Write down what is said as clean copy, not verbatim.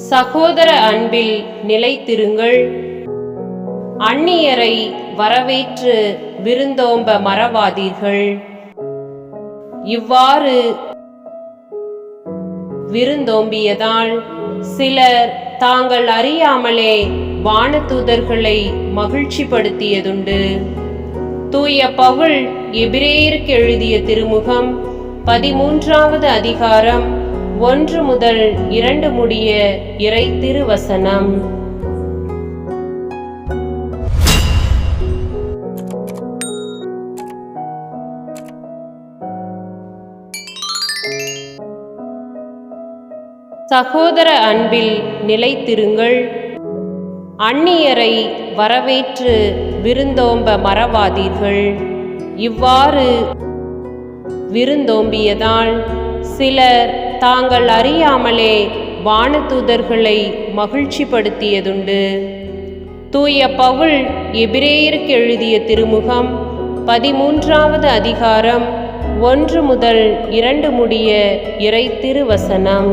சகோதர அன்பில் நிலைத்திருங்கள். அந்நியரை வரவேற்று விருந்தோம்ப மறவாதீர்கள். இவ்வாறு விருந்தோம்பியதால் சிலர் தாங்கள் அறியாமலே வானதூதர்களை மகிழ்ச்சிப்படுத்தியதுண்டு. தூய பவுல் எபிரேயருக்கு எழுதிய திருமுகம் 13வது அதிகாரம் 1 முதல் 2 முடிய இறை திருவசனம். சகோதர அன்பில் நிலைத்திருங்கள். அந்நியரை வரவேற்று விருந்தோம்ப மறவாதீர்கள். இவ்வாறு விருந்தோம்பியதால் சிலர் தாங்கள் அறியாமலே வானதூதர்களை மகிழ்ச்சிப்படுத்தியதுண்டு. தூய பவுல் எபிரேயருக்கு எழுதிய திருமுகம் 13வது அதிகாரம் 1 முதல் 2 முடிய இறை திருவசனம்.